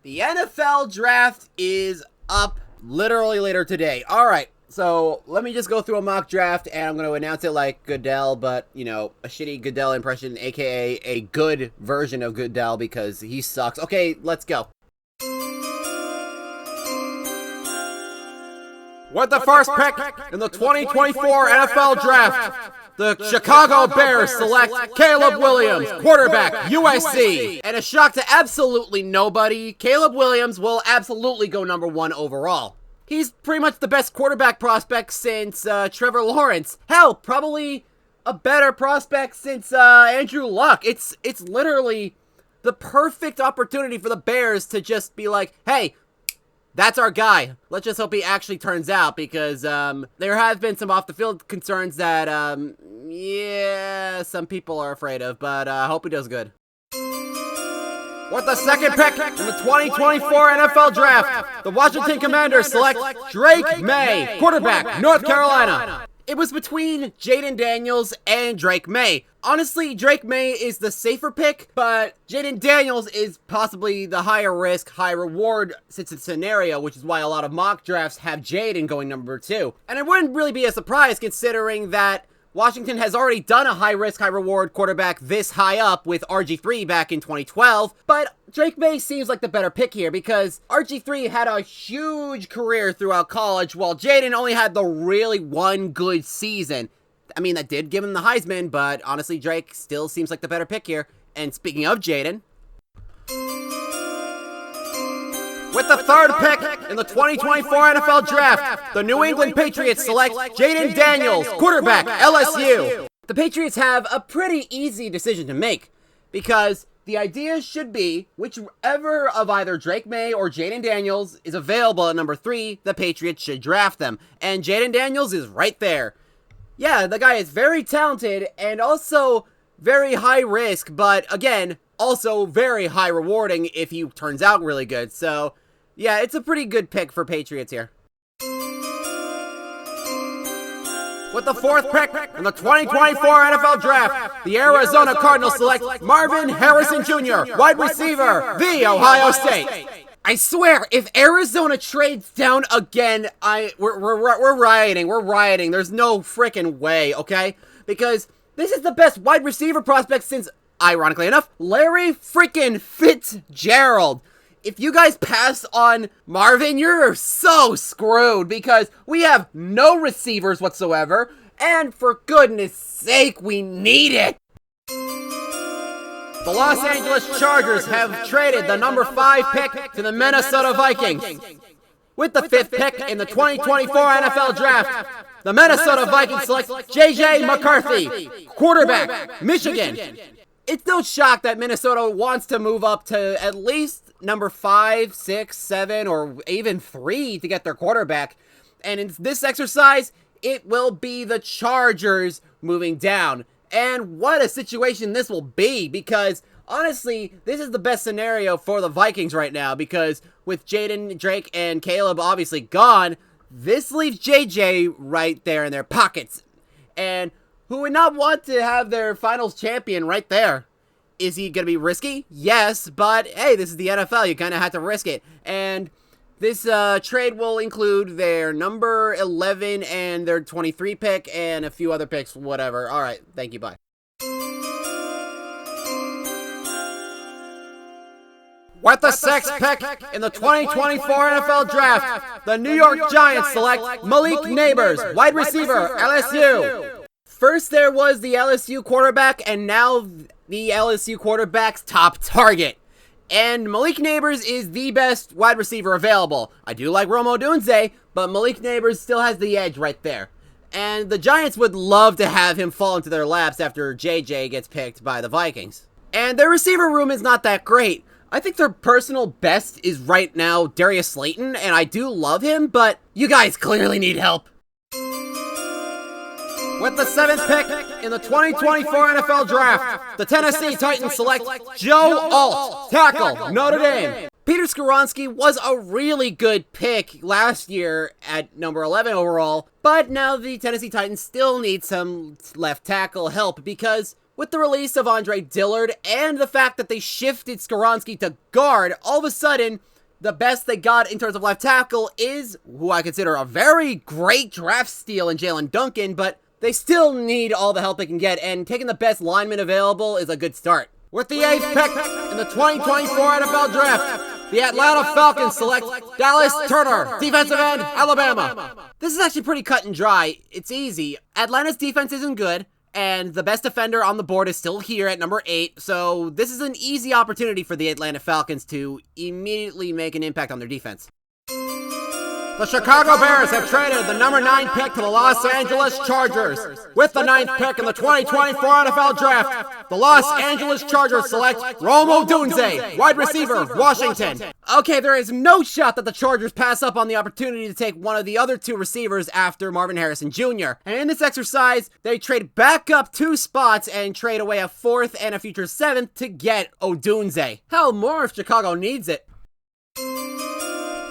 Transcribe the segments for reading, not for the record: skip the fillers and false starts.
The NFL draft is up literally later today. All right, so let me just go through a mock draft, and I'm going to announce it like Goodell, but, you know, a shitty Goodell impression, a.k.a. a good version of Goodell, because he sucks. Okay, let's go. With the first pick in the 2024 NFL Draft, the Chicago Bears select Caleb Williams, quarterback, USC. And a shock to absolutely nobody, Caleb Williams will absolutely go number 1 overall. He's pretty much the best quarterback prospect since Trevor Lawrence. Hell, probably a better prospect since Andrew Luck. It's literally the perfect opportunity for the Bears to just be like, hey, that's our guy. Let's just hope he actually turns out, because there have been some off-the-field concerns that, some people are afraid of, but I hope he does good. With the second pick in the 2024 NFL Draft, the Washington Commanders select Drake May, quarterback, North Carolina. It was between Jayden Daniels and Drake May. Honestly, Drake May is the safer pick, but Jayden Daniels is possibly the higher risk, high reward scenario, which is why a lot of mock drafts have Jayden going number 2. And it wouldn't really be a surprise considering that Washington has already done a high-risk, high-reward quarterback this high up with RG3 back in 2012, but Drake May seems like the better pick here because RG3 had a huge career throughout college, while Jayden only had the really one good season. I mean, that did give him the Heisman, but honestly, Drake still seems like the better pick here. And speaking of Jayden, with the third pick in the 2024 NFL Draft, the New England Patriots select Jayden Daniels, quarterback, LSU. The Patriots have a pretty easy decision to make, because the idea should be whichever of either Drake May or Jayden Daniels is available at number 3, the Patriots should draft them. And Jayden Daniels is right there. Yeah, the guy is very talented and also very high risk, but again, also very high rewarding if he turns out really good. So, yeah, it's a pretty good pick for Patriots here. With the fourth pick in the 2024 NFL Draft, the Arizona Cardinals select Marvin Harrison Jr., wide receiver, The Ohio State. I swear, if Arizona trades down again, we're rioting. We're rioting. There's no freaking way, okay? Because this is the best wide receiver prospect since, ironically enough, Larry freaking Fitzgerald. If you guys pass on Marvin, you're so screwed, because we have no receivers whatsoever, and for goodness sake, we need it. The Los Angeles Chargers have traded the number 5 pick to the Minnesota Vikings. With the 5th pick in the 2024 NFL Draft, the Minnesota Vikings select J.J. McCarthy, quarterback, Michigan. It's no shock that Minnesota wants to move up to at least number 5, 6, 7, or even 3 to get their quarterback. And in this exercise, it will be the Chargers moving down. And what a situation this will be, because honestly, this is the best scenario for the Vikings right now, because with Jayden, Drake, and Caleb obviously gone, this leaves JJ right there in their pockets. And who would not want to have their finals champion right there? Is he going to be risky? Yes, but hey, this is the NFL. You kind of have to risk it. And this trade will include their number 11 and their 23 pick and a few other picks, whatever. All right, thank you, bye. With the 6th pick in the 2024 NFL Draft, the New York Giants select Malik Nabers, wide receiver, LSU. First there was the LSU quarterback, and now the LSU quarterback's top target. And Malik Nabers is the best wide receiver available. I do like Rome Odunze, but Malik Nabers still has the edge right there. And the Giants would love to have him fall into their laps after JJ gets picked by the Vikings. And their receiver room is not that great. I think their personal best is right now Darius Slayton, and I do love him, but you guys clearly need help. With the 7th pick in the 2024 NFL Draft, the Tennessee Titans select Joe Alt, tackle, Notre Dame. Peter Skoronski was a really good pick last year at number 11 overall, but now the Tennessee Titans still need some left tackle help, because With the release of Andre Dillard and the fact that they shifted Skoronski to guard, all of a sudden, the best they got in terms of left tackle is who I consider a very great draft steal in Jalen Duncan, but they still need all the help they can get, and taking the best lineman available is a good start. With the 8th pick in the 2024 NFL Draft, the Atlanta Falcons select Dallas Turner, defensive end, Alabama. This is actually pretty cut and dry. It's easy. Atlanta's defense isn't good, and the best defender on the board is still here at number 8, so this is an easy opportunity for the Atlanta Falcons to immediately make an impact on their defense. The Chicago Bears have traded the number 9 pick to the Los Angeles Chargers. With the 9th pick in the 2024 NFL Draft, the Los Angeles Chargers select Rome Odunze, wide receiver, Washington. Okay, there is no shot that the Chargers pass up on the opportunity to take one of the other 2 receivers after Marvin Harrison Jr. And in this exercise, they trade back up 2 spots and trade away a 4th and a future 7th to get Odunze. Hell, more if Chicago needs it.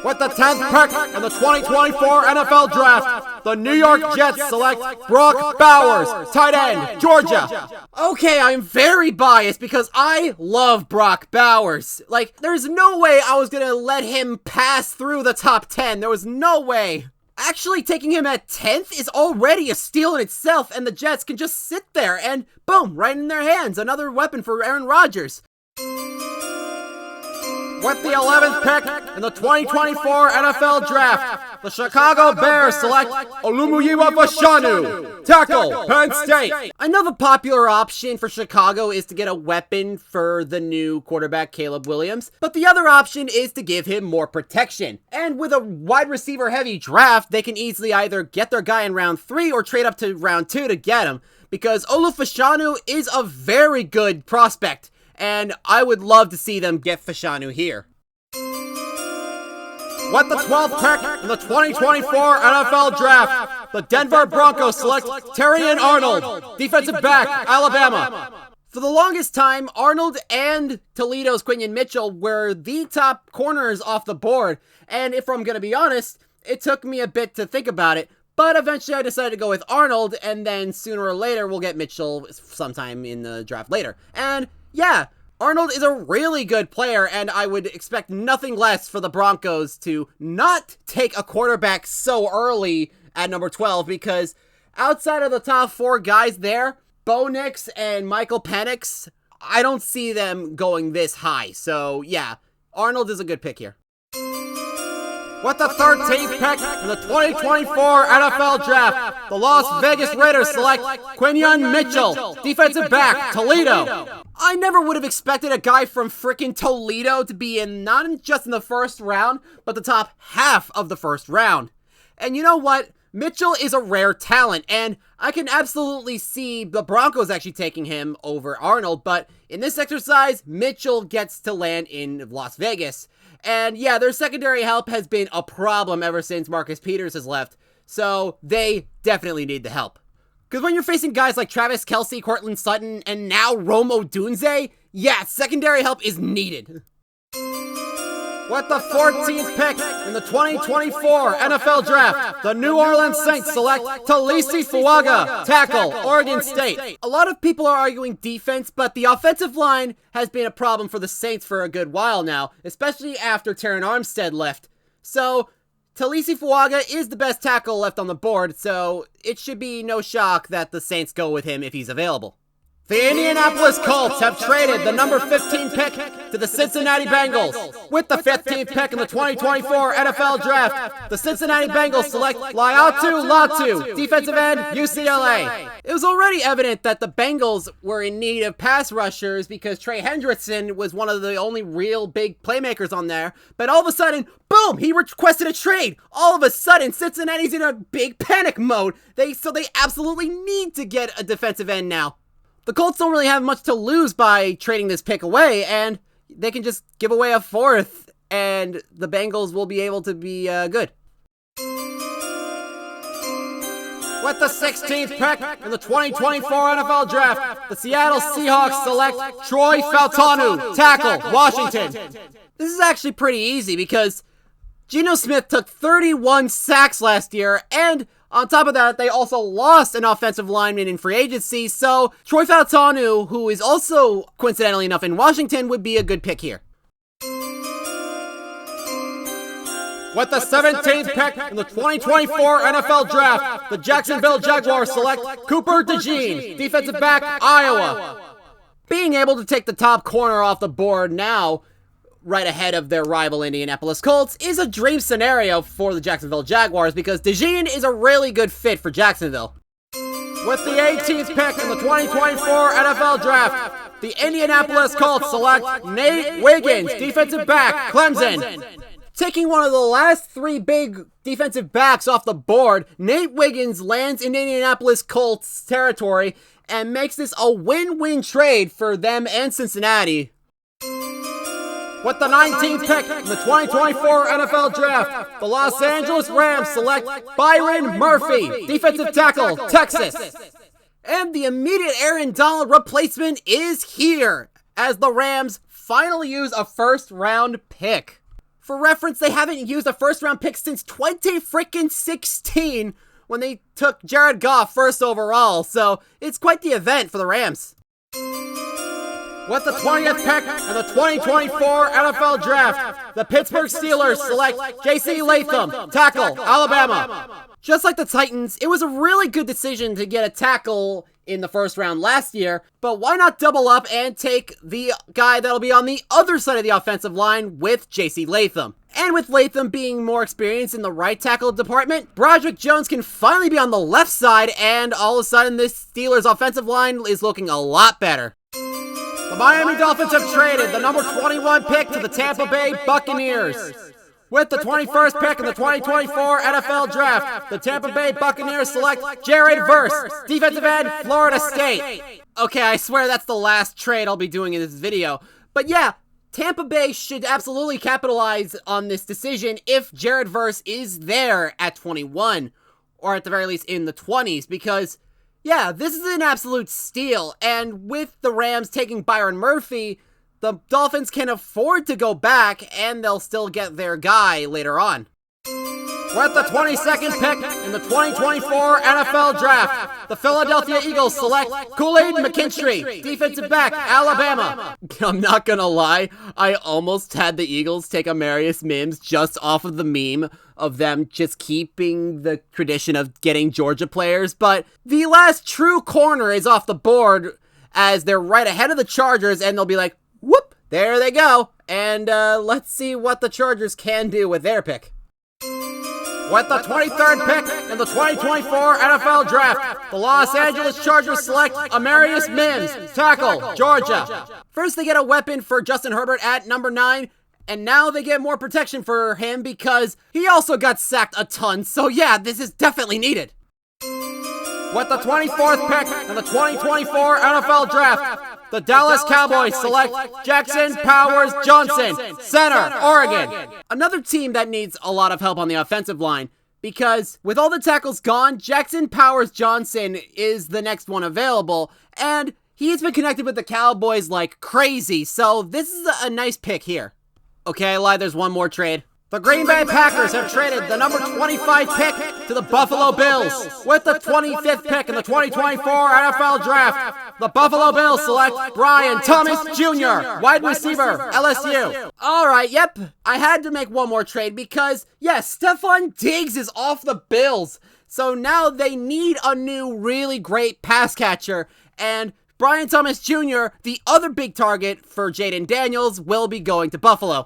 With the 10th pick in the 2024 NFL Draft, the New York Jets select Brock Bowers, tight end, Georgia. Okay, I'm very biased because I love Brock Bowers. Like, there's no way I was gonna let him pass through the top 10. There was no way. Actually, taking him at 10th is already a steal in itself, and the Jets can just sit there and boom, right in their hands. Another weapon for Aaron Rodgers. With the 11th pick in the 2024 NFL Draft, the Chicago Bears select Olumuyiwa Fashanu, tackle, Penn State. I know the popular option for Chicago is to get a weapon for the new quarterback Caleb Williams, but the other option is to give him more protection. And with a wide receiver heavy draft, they can easily either get their guy in round 3 or trade up to round 2 to get him, because Olu Fashanu is a very good prospect. And I would love to see them get Fashanu here. With the 12th pick in the 2024 NFL Draft, the Denver Broncos select Terrion Arnold, defensive back, Alabama. For the longest time, Arnold and Toledo's Quinion Mitchell were the top corners off the board. And if I'm going to be honest, it took me a bit to think about it. But eventually I decided to go with Arnold, and then sooner or later we'll get Mitchell sometime in the draft later. And yeah, Arnold is a really good player, and I would expect nothing less for the Broncos to not take a quarterback so early at number 12, because outside of the top 4 guys there, Bo Nix and Michael Penix, I don't see them going this high. So yeah, Arnold is a good pick here. With the 13th pick in the 2024 NFL Draft, the Las Vegas Raiders select Quinion Mitchell, defensive back, Toledo. I never would have expected a guy from frickin' Toledo to be in not just in the first round, but the top half of the first round. And you know what? Mitchell is a rare talent, and I can absolutely see the Broncos actually taking him over Arnold, but in this exercise, Mitchell gets to land in Las Vegas. And yeah, their secondary help has been a problem ever since Marcus Peters has left, so they definitely need the help. Because when you're facing guys like Travis Kelce, Courtland Sutton, and now Rome Odunze, yeah, secondary help is needed. With the 14th pick in the 2024 NFL Draft, the New Orleans Saints select Talisi Fuaga, tackle, Oregon State. A lot of people are arguing defense, but the offensive line has been a problem for the Saints for a good while now, especially after Terron Armstead left. So, Talisi Fuaga is the best tackle left on the board, so it should be no shock that the Saints go with him if he's available. The Indianapolis Colts have traded the number 15 pick to the Cincinnati Bengals. With the 15th pick in the 2024 NFL Draft, the Cincinnati Bengals select Laiatu Latu, defensive end, UCLA. It was already evident that the Bengals were in need of pass rushers because Trey Hendrickson was one of the only real big playmakers on there. But all of a sudden, boom, he requested a trade. All of a sudden, Cincinnati's in a big panic mode. So they absolutely need to get a defensive end now. The Colts don't really have much to lose by trading this pick away, and they can just give away a 4th, and the Bengals will be able to be good. With the 16th pick in the 2024 NFL Draft, the Seattle Seahawks select Troy Fautanu, tackle, Washington. This is actually pretty easy because Geno Smith took 31 sacks last year, and On top of that, they also lost an offensive lineman in free agency, so Troy Fautanu, who is also, coincidentally enough, in Washington, would be a good pick here. With the 17th pick in the 2024 NFL Draft, the Jacksonville Jaguars select Cooper DeJean, defensive back, Iowa. Being able to take the top corner off the board now, right ahead of their rival Indianapolis Colts, is a dream scenario for the Jacksonville Jaguars because DeJean is a really good fit for Jacksonville. With the 18th pick in the 2024 NFL Draft, the Indianapolis Colts select Nate Wiggins, defensive back, Clemson. Taking one of the last three big defensive backs off the board, Nate Wiggins lands in Indianapolis Colts territory and makes this a win-win trade for them and Cincinnati. With the 19th pick in the 2024 NFL Draft, the Los Angeles Rams select Byron Murphy, defensive tackle, Texas. And the immediate Aaron Donald replacement is here, as the Rams finally use a first-round pick. For reference, they haven't used a first-round pick since 2016 when they took Jared Goff first overall, so it's quite the event for the Rams. With the 20th pick in the 2024 NFL Draft, the Pittsburgh Steelers select J.C. Latham, tackle, Alabama. Just like the Titans, it was a really good decision to get a tackle in the first round last year, but why not double up and take the guy that'll be on the other side of the offensive line with J.C. Latham? And with Latham being more experienced in the right tackle department, Broderick Jones can finally be on the left side, and all of a sudden this Steelers offensive line is looking a lot better. The Miami Dolphins have traded the number 21 pick to the Tampa Bay Buccaneers. With the 21st pick in the 2024 NFL Draft, the Tampa Bay Buccaneers select Jared Verse, defensive end, Florida State. Okay, I swear that's the last trade I'll be doing in this video. But yeah, Tampa Bay should absolutely capitalize on this decision if Jared Verse is there at 21, or at the very least in the 20s, because yeah, this is an absolute steal, and with the Rams taking Byron Murphy, the Dolphins can afford to go back, and they'll still get their guy later on. With the 22nd pick in the 2024 NFL Draft, the Philadelphia Eagles select Kool-Aid McKinstry, defensive back, Alabama. I'm not gonna lie, I almost had the Eagles take Amarius Mims just off of the meme of them just keeping the tradition of getting Georgia players, but the last true corner is off the board as they're right ahead of the Chargers, and they'll be like, whoop, there they go. And let's see what the Chargers can do with their pick. With the 23rd pick in the 2024 NFL Draft, the Los Angeles Chargers select Amarius Mims, tackle, Georgia. First, they get a weapon for Justin Herbert at number 9, and now they get more protection for him because he also got sacked a ton, so yeah, this is definitely needed. With the 24th pick in the 2024 NFL Draft, the Dallas Cowboys select Jackson Powers Johnson, center, Oregon. Another team that needs a lot of help on the offensive line, because with all the tackles gone, Jackson Powers Johnson is the next one available, and he's been connected with the Cowboys like crazy, so this is a nice pick here. Okay, I lied, there's one more trade. The Green Bay Packers have traded the number 25 pick to the Buffalo Bills. With the 25th pick in the 2024 NFL Draft, the Buffalo Bills select Brian Thomas Jr., wide receiver, LSU. Alright, yep, I had to make one more trade because, yes, Stephon Diggs is off the Bills. So now they need a new really great pass catcher, and Brian Thomas Jr., the other big target for Jaden Daniels, will be going to Buffalo.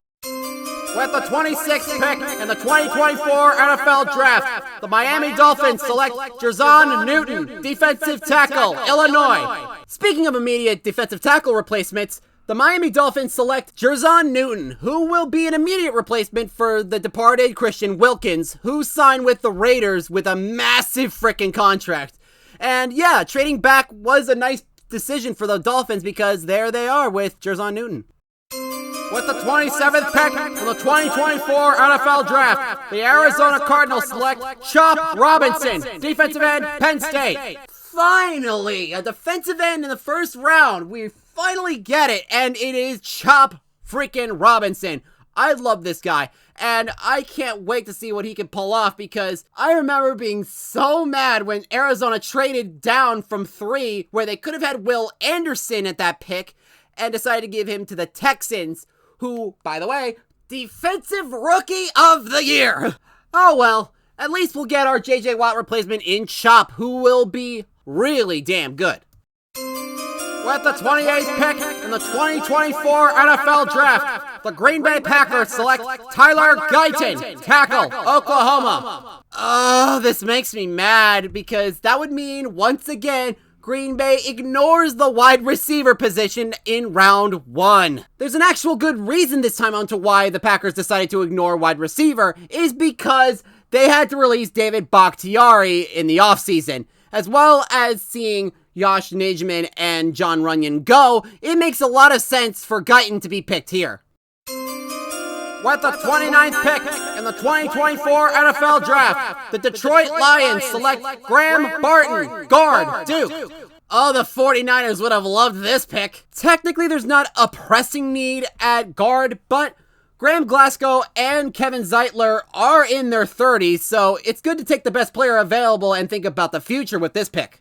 With the 26th pick in the 2024 NFL Draft, the Miami Dolphins select Jer'Zhan Newton, defensive tackle, Illinois. Speaking of immediate defensive tackle replacements, the Miami Dolphins select Jer'Zhan Newton, who will be an immediate replacement for the departed Christian Wilkins, who signed with the Raiders with a massive freaking contract. And yeah, trading back was a nice decision for the Dolphins because there they are with Jer'Zhan Newton. With the 27th pick in the 2024 NFL Draft, the Arizona Cardinals select Chop Robinson, defensive end, Penn State. Finally, a defensive end in the first round. We finally get it, and it is Chop freaking Robinson. I love this guy, and I can't wait to see what he can pull off because I remember being so mad when Arizona traded down from 3, where they could have had Will Anderson at that pick, and decided to give him to the Texans, who, by the way, Defensive Rookie of the Year. Oh well, at least we'll get our J.J. Watt replacement in Chop, who will be really damn good. With the 28th pick in the 2024 NFL Draft, the Green Bay Packers select Tyler Guyton, tackle, Oklahoma. Oh, this makes me mad because that would mean, once again, Green Bay ignores the wide receiver position in round 1. There's an actual good reason this time onto why the Packers decided to ignore wide receiver, is because they had to release David Bakhtiari in the offseason, as well as seeing Josh Nijman and John Runyon go. It makes a lot of sense for Guyton to be picked here. With the 29th pick in the 2024 NFL Draft, the Detroit Lions select Graham Barton, guard, Duke. Oh, the 49ers would have loved this pick. Technically, there's not a pressing need at guard, but Graham Glasgow and Kevin Zeitler are in their 30s, so it's good to take the best player available and think about the future with this pick.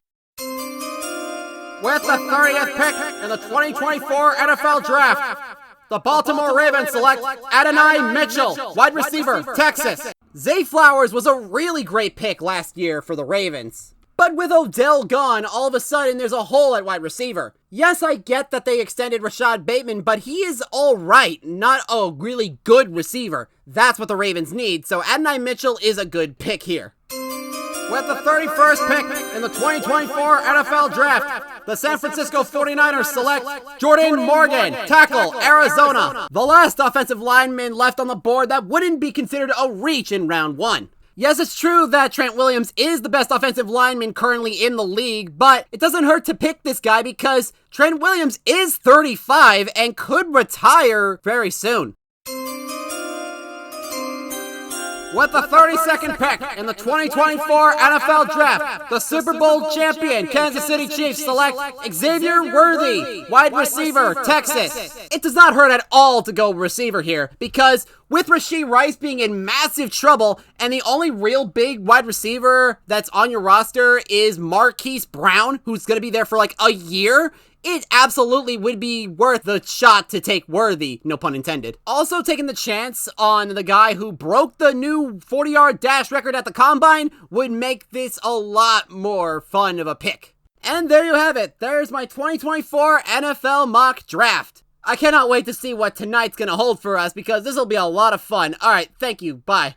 With the 30th pick in the 2024 NFL Draft, the Baltimore Ravens select Adonai Mitchell, wide receiver, Texas. Zay Flowers was a really great pick last year for the Ravens. But with Odell gone, all of a sudden there's a hole at wide receiver. Yes, I get that they extended Rashad Bateman, but he is alright, not a really good receiver. That's what the Ravens need, so Adonai Mitchell is a good pick here. With the 31st pick in the 2024 NFL Draft, the San Francisco 49ers select Jordan Morgan, tackle, Arizona. The last offensive lineman left on the board that wouldn't be considered a reach in round 1. Yes, it's true that Trent Williams is the best offensive lineman currently in the league, but it doesn't hurt to pick this guy because Trent Williams is 35 and could retire very soon. With the 32nd pick in the 2024 NFL Draft, the Super Bowl champion Kansas City Chiefs select Xavier Worthy, wide receiver, Texas. It does not hurt at all to go receiver here, because with Rashee Rice being in massive trouble, and the only real big wide receiver that's on your roster is Marquise Brown, who's going to be there for like a year, it absolutely would be worth the shot to take Worthy, no pun intended. Also taking the chance on the guy who broke the new 40-yard dash record at the Combine would make this a lot more fun of a pick. And there you have it. There's my 2024 NFL mock draft. I cannot wait to see what tonight's gonna hold for us because this will be a lot of fun. Alright, thank you. Bye.